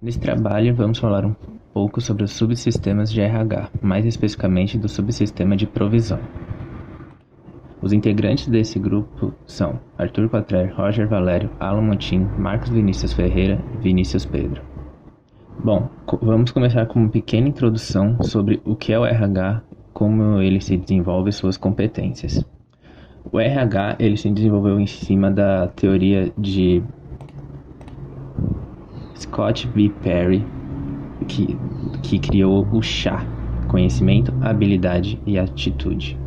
Nesse trabalho, vamos falar um pouco sobre os subsistemas de RH, mais especificamente do subsistema de provisão. Os integrantes desse grupo são Arthur Quatrer, Roger Valério, Alan Montin, Marcos Vinícius Ferreira e Vinícius Pedro. Bom, vamos começar com uma pequena introdução sobre o que é o RH, como ele se desenvolve e suas competências. O RH ele se desenvolveu em cima da teoria de Scott V. Perry, que criou o CHA, conhecimento, habilidade e atitude.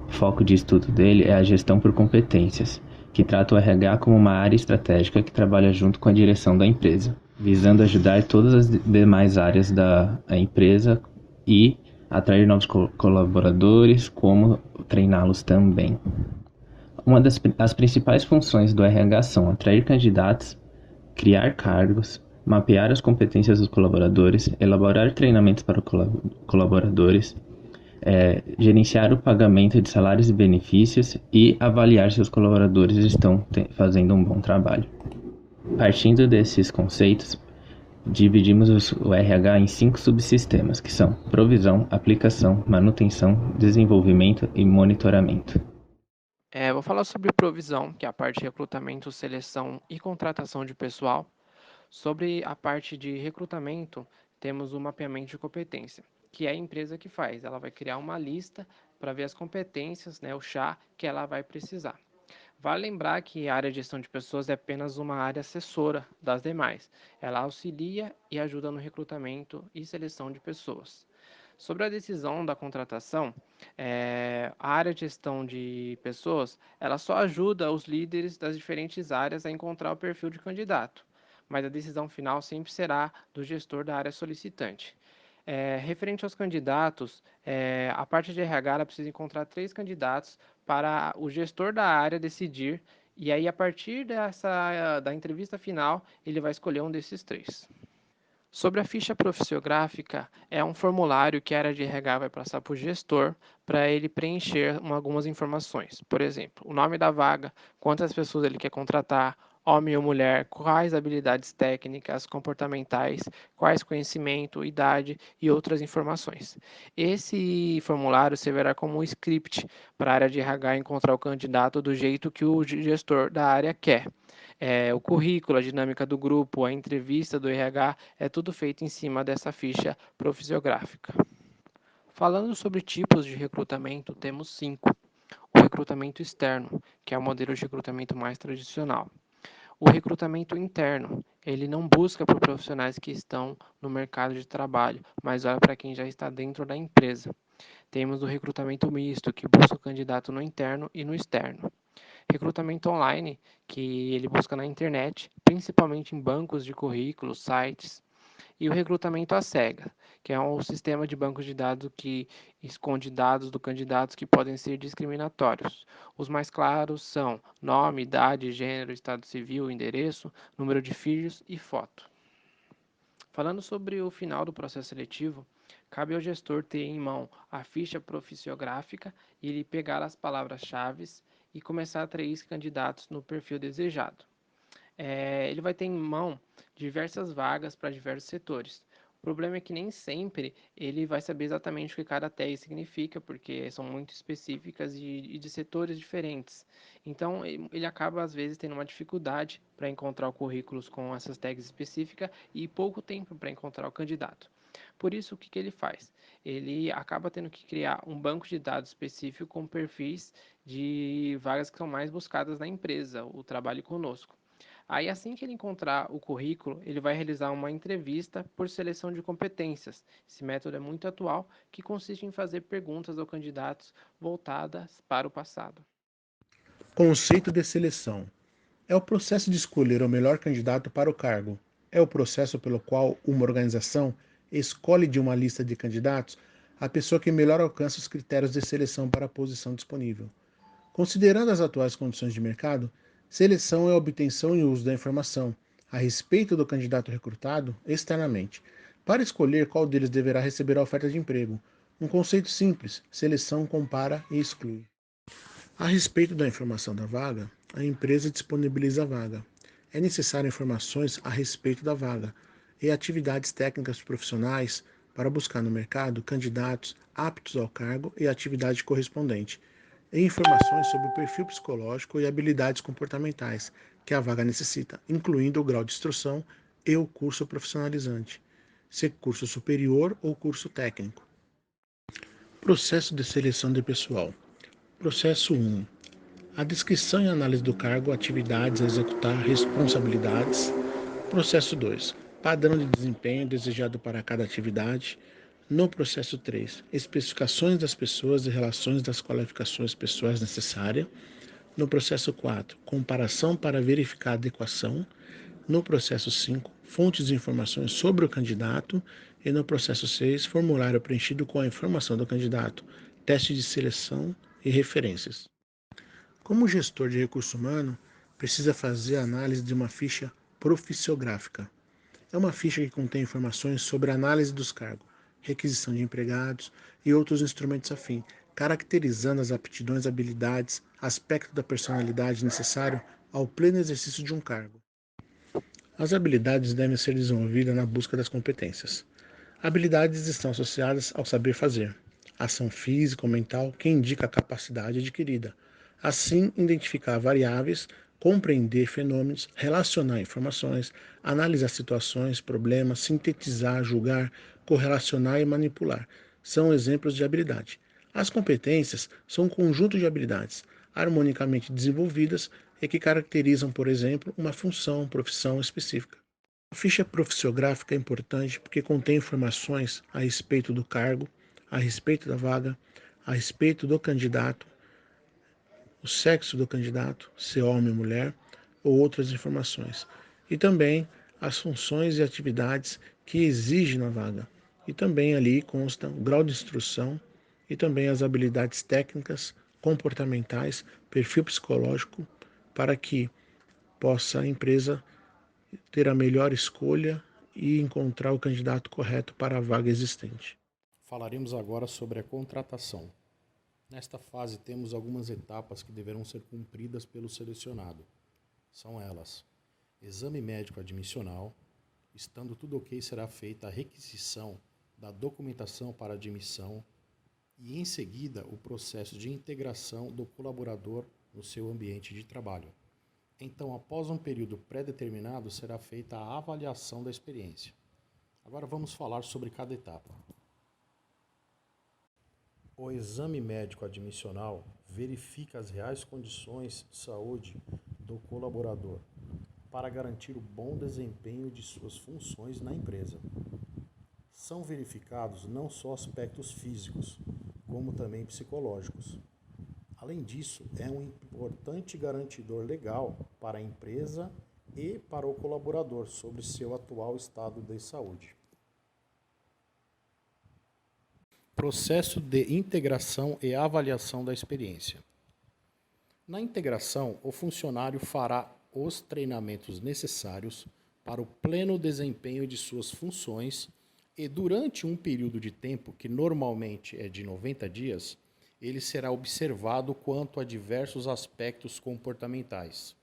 O foco de estudo dele é a gestão por competências, que trata o RH como uma área estratégica que trabalha junto com a direção da empresa, visando ajudar todas as demais áreas da empresa e atrair novos colaboradores, como treiná-los também. Uma das as principais funções do RH são atrair candidatos, criar cargos, mapear as competências dos colaboradores, elaborar treinamentos para colaboradores, gerenciar o pagamento de salários e benefícios e avaliar se os colaboradores estão fazendo um bom trabalho. Partindo desses conceitos, dividimos o RH em 5 subsistemas, que são provisão, aplicação, manutenção, desenvolvimento e monitoramento. Vou falar sobre provisão, que é a parte de recrutamento, seleção e contratação de pessoal. Sobre a parte de recrutamento, temos o mapeamento de competência, que é a empresa que faz. Ela vai criar uma lista para ver as competências, né, o chá, que ela vai precisar. Vale lembrar que a área de gestão de pessoas é apenas uma área assessora das demais. Ela auxilia e ajuda no recrutamento e seleção de pessoas. Sobre a decisão da contratação, a área de gestão de pessoas, ela só ajuda os líderes das diferentes áreas a encontrar o perfil de candidato, mas a decisão final sempre será do gestor da área solicitante. Referente aos candidatos, a parte de RH ela precisa encontrar 3 candidatos para o gestor da área decidir, e aí a partir da entrevista final, ele vai escolher um desses 3. Sobre a ficha profissiográfica, é um formulário que a área de RH vai passar para o gestor para ele preencher algumas informações. Por exemplo, o nome da vaga, quantas pessoas ele quer contratar, homem ou mulher, quais habilidades técnicas, comportamentais, quais conhecimento, idade e outras informações. Esse formulário servirá como um script para a área de RH encontrar o candidato do jeito que o gestor da área quer. O currículo, a dinâmica do grupo, a entrevista do RH, é tudo feito em cima dessa ficha profissiográfica. Falando sobre tipos de recrutamento, temos 5. O recrutamento externo, que é o modelo de recrutamento mais tradicional. O recrutamento interno, ele não busca por profissionais que estão no mercado de trabalho, mas olha para quem já está dentro da empresa. Temos o recrutamento misto, que busca o candidato no interno e no externo. Recrutamento online, que ele busca na internet, principalmente em bancos de currículos, sites, e o recrutamento às cegas, que é um sistema de bancos de dados que esconde dados do candidato que podem ser discriminatórios. Os mais claros são nome, idade, gênero, estado civil, endereço, número de filhos e foto. Falando sobre o final do processo seletivo, cabe ao gestor ter em mão a ficha profissiográfica e ele pegar as palavras-chave e começar a atrair candidatos no perfil desejado. Ele vai ter em mão diversas vagas para diversos setores. O problema é que nem sempre ele vai saber exatamente o que cada tag significa, porque são muito específicas e de setores diferentes. Então, ele acaba, às vezes, tendo uma dificuldade para encontrar currículos com essas tags específicas e pouco tempo para encontrar o candidato. Por isso, o que ele faz? Ele acaba tendo que criar um banco de dados específico com perfis de vagas que são mais buscadas na empresa, o trabalho conosco. Aí, assim que ele encontrar o currículo, ele vai realizar uma entrevista por seleção de competências. Esse método é muito atual, que consiste em fazer perguntas ao candidato voltadas para o passado. Conceito de seleção. É o processo de escolher o melhor candidato para o cargo. É o processo pelo qual uma organização escolhe de uma lista de candidatos a pessoa que melhor alcança os critérios de seleção para a posição disponível. Considerando as atuais condições de mercado, seleção é a obtenção e uso da informação a respeito do candidato recrutado externamente, para escolher qual deles deverá receber a oferta de emprego. Um conceito simples: seleção compara e exclui. A respeito da informação da vaga, a empresa disponibiliza a vaga. É necessário informações a respeito da vaga. e atividades técnicas profissionais para buscar no mercado candidatos aptos ao cargo e atividade correspondente, e informações sobre o perfil psicológico e habilidades comportamentais que a vaga necessita, incluindo o grau de instrução e o curso profissionalizante, ser curso superior ou curso técnico. Processo de seleção de pessoal. Processo 1. A descrição e análise do cargo, atividades a executar, responsabilidades. Processo 2. Padrão de desempenho desejado para cada atividade. No processo 3, especificações das pessoas e relações das qualificações pessoais necessárias. No processo 4, comparação para verificar a adequação. No processo 5, fontes de informações sobre o candidato. E no processo 6, formulário preenchido com a informação do candidato, teste de seleção e referências. Como gestor de recurso humano, precisa fazer a análise de uma ficha profissiográfica. É uma ficha que contém informações sobre a análise dos cargos, requisição de empregados e outros instrumentos afins, caracterizando as aptidões, habilidades, aspectos da personalidade necessário ao pleno exercício de um cargo. As habilidades devem ser desenvolvidas na busca das competências. Habilidades estão associadas ao saber fazer, ação física ou mental que indica a capacidade adquirida. Assim, identificar variáveis, compreender fenômenos, relacionar informações, analisar situações, problemas, sintetizar, julgar, correlacionar e manipular. São exemplos de habilidade. As competências são um conjunto de habilidades harmonicamente desenvolvidas e que caracterizam, por exemplo, uma função, profissão específica. A ficha profissiográfica é importante porque contém informações a respeito do cargo, a respeito da vaga, a respeito do candidato, o sexo do candidato, se é homem ou mulher, ou outras informações. E também as funções e atividades que exige na vaga. E também ali consta o grau de instrução e também as habilidades técnicas, comportamentais, perfil psicológico, para que possa a empresa ter a melhor escolha e encontrar o candidato correto para a vaga existente. Falaremos agora sobre a contratação. Nesta fase, temos algumas etapas que deverão ser cumpridas pelo selecionado. São elas: exame médico admissional. Estando tudo ok, será feita a requisição da documentação para admissão e, em seguida, o processo de integração do colaborador no seu ambiente de trabalho. Então, após um período pré-determinado, será feita a avaliação da experiência. Agora vamos falar sobre cada etapa. O exame médico admissional verifica as reais condições de saúde do colaborador para garantir o bom desempenho de suas funções na empresa. São verificados não só aspectos físicos, como também psicológicos. Além disso, é um importante garantidor legal para a empresa e para o colaborador sobre seu atual estado de saúde. Processo de integração e avaliação da experiência. Na integração, o funcionário fará os treinamentos necessários para o pleno desempenho de suas funções e, durante um período de tempo que normalmente é de 90 dias, ele será observado quanto a diversos aspectos comportamentais.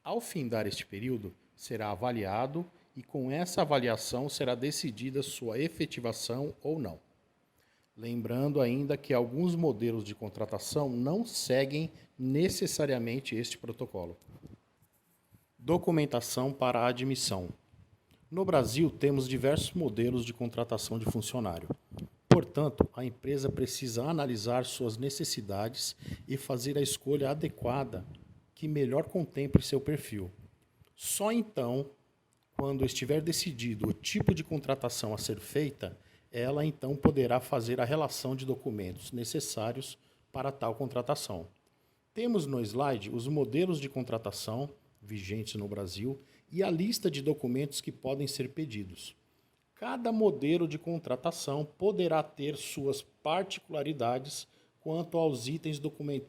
Ao findar este período, será avaliado e com essa avaliação será decidida sua efetivação ou não. Lembrando ainda que alguns modelos de contratação não seguem necessariamente este protocolo. Documentação para a admissão. No Brasil, temos diversos modelos de contratação de funcionário. Portanto, a empresa precisa analisar suas necessidades e fazer a escolha adequada que melhor contemple seu perfil. Só então, quando estiver decidido o tipo de contratação a ser feita, ela então poderá fazer a relação de documentos necessários para tal contratação. Temos no slide os modelos de contratação vigentes no Brasil e a lista de documentos que podem ser pedidos. Cada modelo de contratação poderá ter suas particularidades quanto aos itens documentados